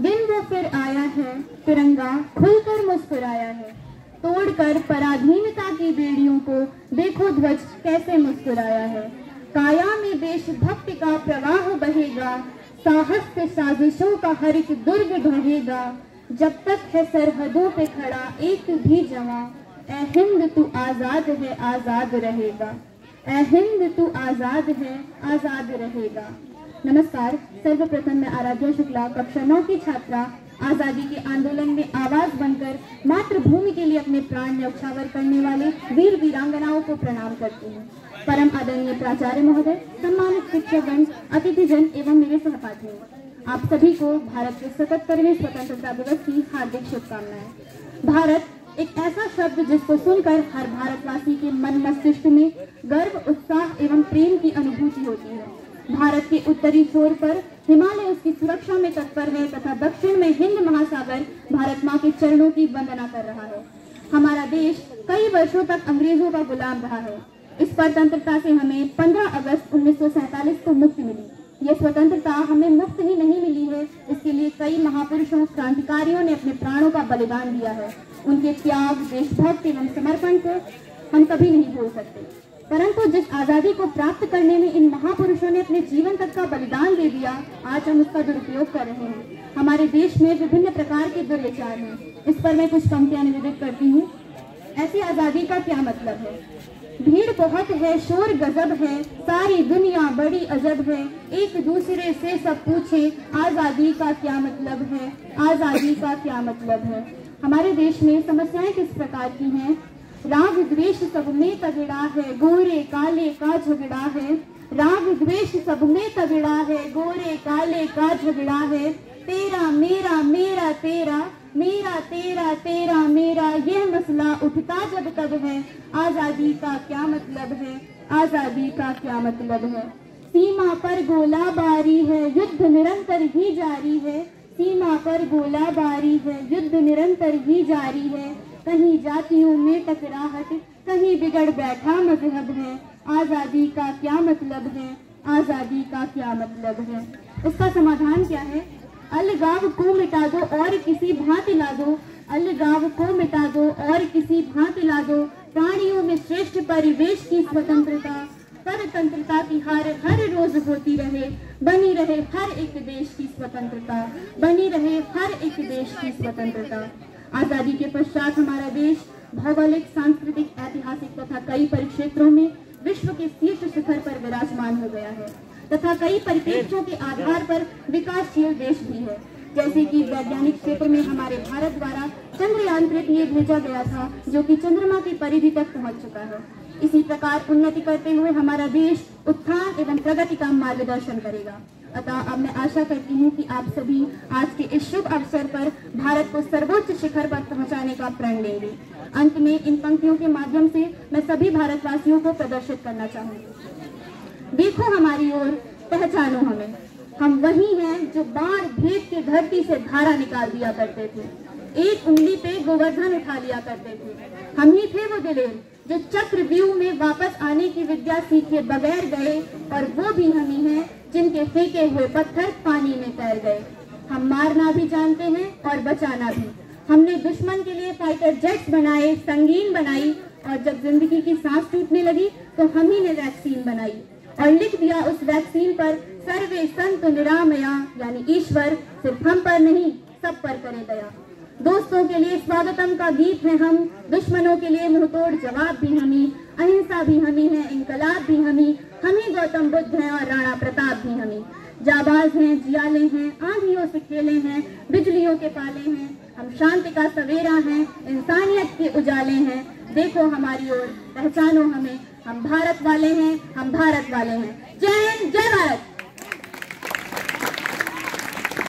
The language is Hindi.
दिन वो फिर आया है, तिरंगा खुलकर मुस्कुराया है। तोड़कर पराधीनता की बेड़ियों को देखो ध्वज कैसे मुस्कुराया है। काया में देशभक्ति का प्रवाह बहेगा, साहस से साजिशों का हर एक दुर्ग ढहेगा। जब तक है सरहदों पे खड़ा एक भी जवां, ऐ हिंद तू आजाद है आजाद रहेगा। ऐ हिंद तू आजाद है आजाद रहेगा। नमस्कार। सर्वप्रथम मैं आराध्या शुक्ला, कक्षा 9 की छात्रा, आजादी के आंदोलन में आवाज बनकर मातृभूमि के लिए अपने प्राण न्यौछावर करने वाले वीर वीरांगनाओं को प्रणाम करती हूँ। परम आदरणीय प्राचार्य महोदय, सम्मानित शिक्षकगण, अतिथिजन एवं मेरे सहपाठियों, आप सभी को भारत के 77वें स्वतंत्रता दिवस की हार्दिक शुभकामनाएं। भारत एक ऐसा शब्द जिसको सुनकर हर भारतवासी के मन मस्तिष्क में गर्व, उत्साह एवं प्रेम की अनुभूति होती है। भारत के उत्तरी छोर पर हिमालय उसकी सुरक्षा में तत्पर है तथा दक्षिण में हिंद महासागर भारत माँ के चरणों की वंदना कर रहा है। हमारा देश कई वर्षों तक अंग्रेजों का गुलाम रहा है। इस स्वतंत्रता से हमें 15 अगस्त 1947 को मुक्ति मिली। ये स्वतंत्रता हमें मुफ्त ही नहीं मिली है, इसके लिए कई महापुरुषों, क्रांतिकारियों ने अपने प्राणों का बलिदान दिया है। उनके त्याग, देशभक्ति एवं समर्पण को हम कभी नहीं भूल सकते। परंतु जिस आजादी को प्राप्त करने में इन महापुरुषों ने अपने जीवन तक का बलिदान दे दिया, आज हम उसका दुरुपयोग कर रहे हैं। हमारे देश में विभिन्न प्रकार के दुर्विचार हैं। इस पर मैं कुछ पंक्तियां निवेदित करती हूँ। ऐसी आजादी का क्या मतलब है? भीड़ बहुत है, शोर गजब है, सारी दुनिया बड़ी अजब है, एक दूसरे से सब पूछे आजादी का क्या मतलब है, आजादी का क्या मतलब है। हमारे देश में समस्याएं किस प्रकार की हैं? राग द्वेष सब में तगड़ा है, गोरे काले का झगड़ा है। राग द्वेष सब में तगड़ा है, गोरे काले का झगड़ा है। तेरा मेरा मेरा तेरा, मेरा तेरा तेरा मेरा, ये मसला उठता जब तब है। आजादी का क्या मतलब है, आजादी का क्या मतलब है। सीमा पर गोलाबारी है, युद्ध निरंतर ही जारी है। सीमा पर गोलाबारी है, युद्ध निरंतर ही जारी है। कहीं जातियों में टकराहट, कहीं बिगड़ बैठा मजहब है। आजादी का क्या मतलब है, आजादी का क्या मतलब है। इसका समाधान क्या है? अलगाव को मिटा दो और किसी भांति ला दो, अलगाव को मिटा दो और किसी भांति ला दो। प्राणियों में श्रेष्ठ परिवेश की स्वतंत्रता, परतंत्रता की हार हर रोज होती रहे। बनी रहे हर एक देश की स्वतंत्रता, बनी रहे हर एक देश की स्वतंत्रता। आजादी के पश्चात हमारा देश भौगोलिक, सांस्कृतिक, ऐतिहासिक तथा कई परिक्षेत्रों में विश्व के शीर्ष शिखर पर विराजमान हो गया है तथा कई परिप्रेक्ष्यों के आधार पर विकासशील देश भी है। जैसे कि वैज्ञानिक क्षेत्र में हमारे भारत द्वारा चंद्रयान तृतीय भेजा गया था, जो कि चंद्रमा की परिधि तक पहुंच चुका है। इसी प्रकार उन्नति करते हुए हमारा देश उत्थान एवं प्रगति का मार्गदर्शन करेगा। अतः अब मैं आशा करती हूँ कि आप सभी आज के इस शुभ अवसर पर भारत को सर्वोच्च शिखर पर पहुंचाने का प्रण लेंगे। अंत में इन पंक्तियों के माध्यम से मैं सभी भारतवासियों को प्रदर्शित करना चाहूंगी। देखो हमारी ओर, पहचानो हमें, हम वही हैं जो बाढ़ भेद के धरती से धारा निकाल दिया करते थे, एक उंगली पे गोवर्धन उठा लिया करते थे। हम ही थे वो दिलेर जो चक्रव्यूह में वापस आने की विद्या सीखे बगैर गए, और वो भी हम ही हैं जिनके फेंके हुए पत्थर पानी में तैर गए। हम मारना भी जानते हैं और बचाना भी। हमने दुश्मन के लिए फाइटर जेट्स बनाए, संगीन बनाई, और जब जिंदगी की सांस टूटने लगी तो हम ही ने वैक्सीन बनाई और लिख दिया उस वैक्सीन पर सर्वे संत निरामया, यानी ईश्वर सिर्फ हम पर नहीं सब पर करे दया। दोस्तों के लिए स्वागतम का गीत है हम, दुश्मनों के लिए मुंहतोड़ जवाब भी हमी, अहिंसा भी हमी है, इनकलाब भी हमी गौतम बुद्ध हैं और राणा प्रताप भी हमी। जाबाज हैं, जियाले हैं, आंधियों से खेले हैं, बिजलियों के पाले हैं, हम शांति का सवेरा हैं, इंसानियत के उजाले हैं। देखो हमारी ओर, पहचानो हमें, हम भारत वाले हैं, हम भारत वाले हैं। जय हिंद, जय भारत।